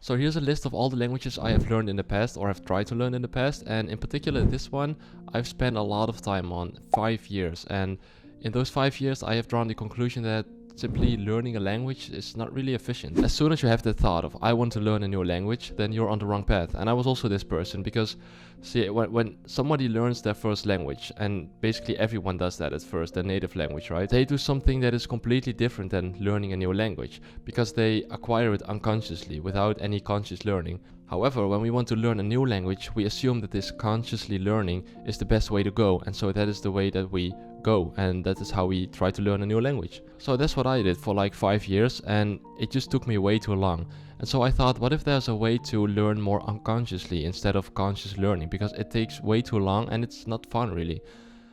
So here's a list of all the languages I have learned in the past or have tried to learn in the past, and in particular this one I've spent a lot of time on, 5 years, and in those 5 years I have drawn the conclusion that simply learning a language is not really efficient. As soon as you have the thought of I want to learn a new language, then you're on the wrong path. And I was also this person because, see, when somebody learns their first language, and basically everyone does that at first, their native language, right? They do something that is completely different than learning a new language because they acquire it unconsciously without any conscious learning. However, when we want to learn a new language, we assume that this consciously learning is the best way to go, and so that is the way that we go, and that is how we try to learn a new language. So that's what I did for like 5 years, and it just took me way too long. And so I thought, what if there's a way to learn more unconsciously instead of conscious learning, because it takes way too long and it's not fun really.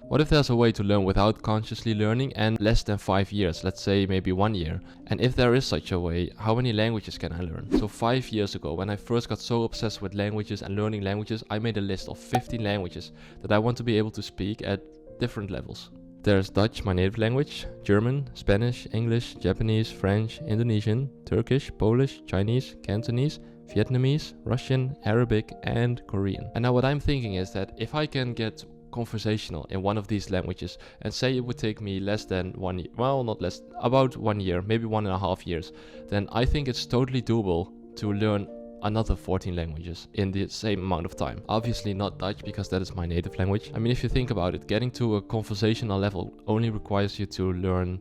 What if there's a way to learn without consciously learning and less than 5 years, let's say maybe 1 year? And if there is such a way, how many languages can I learn? So 5 years ago, when I first got so obsessed with languages and learning languages, I made a list of 15 languages that I want to be able to speak at different levels. There's Dutch, my native language, German, Spanish, English, Japanese, French, Indonesian, Turkish, Polish, Chinese, Cantonese, Vietnamese, Russian, Arabic, and Korean. And now what I'm thinking is that if I can get conversational in one of these languages, and say it would take me less than 1 year, well, not less, about 1 year, maybe 1.5 years, then I think it's totally doable to learn another 14 languages in the same amount of time. Obviously not Dutch, because that is my native language. I mean, if you think about it, getting to a conversational level only requires you to learn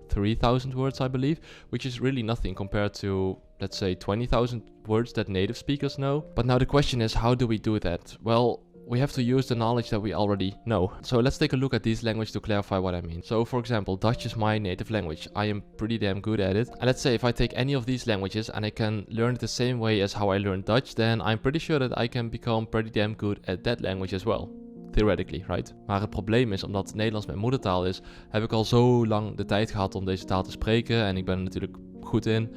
3,000 words, I believe, which is really nothing compared to, let's say, 20,000 words that native speakers know. But now the question is, how do we do that? Well, we have to use the knowledge that we already know. So let's take a look at these languages to clarify what I mean. So for example, Dutch is my native language. I am pretty damn good at it. And let's say if I take any of these languages and I can learn it the same way as how I learned Dutch, then I'm pretty sure that I can become pretty damn good at that language as well. Theoretically, right? Maar het probleem is, omdat Nederlands mijn moedertaal is, heb ik al zo lang de tijd gehad om deze taal te spreken. En ik ben er natuurlijk goed in.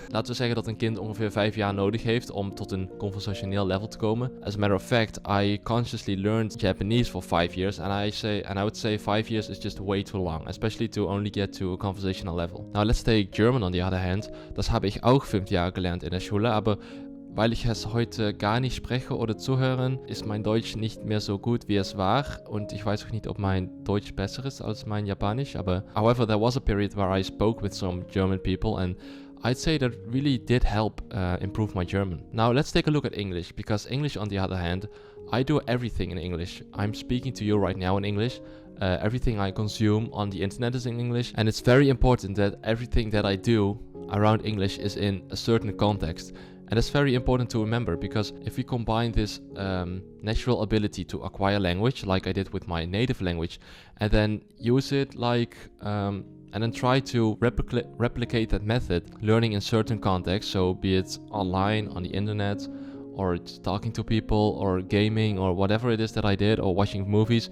Laten we zeggen dat een kind ongeveer 5 jaar nodig heeft om tot een conversationeel level te komen. As a matter of fact, I consciously learned Japanese for 5 years, and I would say 5 years is just way too long, especially to only get to a conversational level. Now let's take German on the other hand. Das habe ich auch 5 Jahre gelernt in der Schule, aber weil ich es heute gar nicht spreche oder zuhören, ist mein Deutsch nicht mehr so gut wie es war, und ich weiß auch nicht, ob mein Deutsch besser ist als mein Japanisch, aber however, there was a period where I spoke with some German people, and I'd say that really did help improve my German. Now let's take a look at English, because English on the other hand, I do everything in English. I'm speaking to you right now in English. Everything I consume on the internet is in English, and it's very important that everything that I do around English is in a certain context. And that's very important to remember, because if we combine this natural ability to acquire language, like I did with my native language, and then use it like and then try to replicate that method, learning in certain contexts, so be it online, on the internet, or talking to people, or gaming, or whatever it is that I did, or watching movies.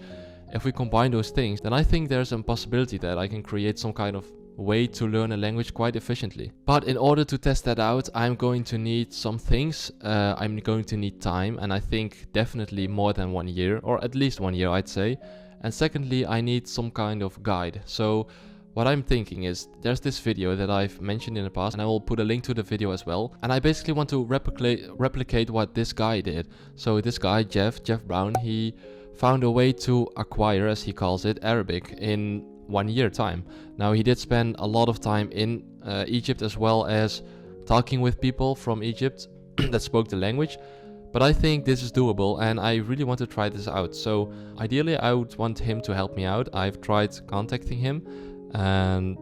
If we combine those things, then I think there's a possibility that I can create some kind of way to learn a language quite efficiently. But in order to test that out, I'm going to need some things. I'm going to need time, and I think definitely more than 1 year, or at least 1 year, I'd say. And secondly, I need some kind of guide. So what I'm thinking is, there's this video that I've mentioned in the past, and I will put a link to the video as well. And I basically want to replicate what this guy did. So this guy, Jeff Brown, he found a way to acquire, as he calls it, Arabic in 1 year time. Now he did spend a lot of time in Egypt, as well as talking with people from Egypt that spoke the language. But I think this is doable, and I really want to try this out. So ideally I would want him to help me out. I've tried contacting him, and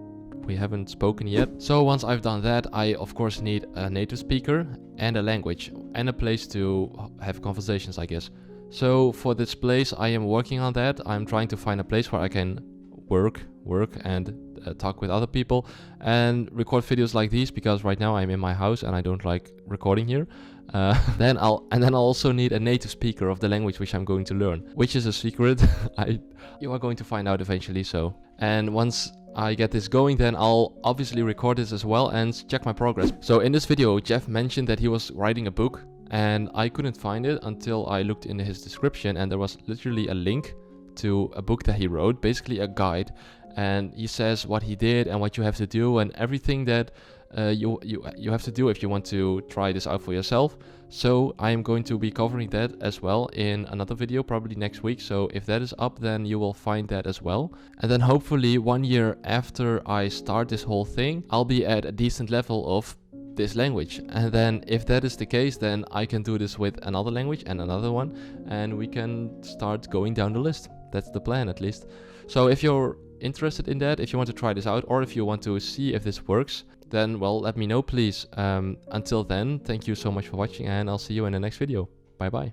we haven't spoken yet. So once I've done that, I of course need a native speaker and a language and a place to have conversations, I guess. So for this place, I am working on that. I'm trying to find a place where I can work and talk with other people and record videos like these, because right now I'm in my house and I don't like recording here. Then I'll also need a native speaker of the language which I'm going to learn, which is a secret. You are going to find out eventually. So, and once I get this going, then I'll obviously record this as well and check my progress. So in this video, Jeff mentioned that he was writing a book, and I couldn't find it until I looked in his description, and there was literally a link to a book that he wrote, basically a guide, and he says what he did and what you have to do and everything that you have to do if you want to try this out for yourself. So I am going to be covering that as well in another video, probably next week. So if that is up, then you will find that as well. And then hopefully 1 year after I start this whole thing, I'll be at a decent level of this language. And then if that is the case, then I can do this with another language and another one, and we can start going down the list. That's the plan, at least. So if you're interested in that, if you want to try this out, or if you want to see if this works, then, well, let me know, please. Until then, thank you so much for watching, and I'll see you in the next video. Bye bye.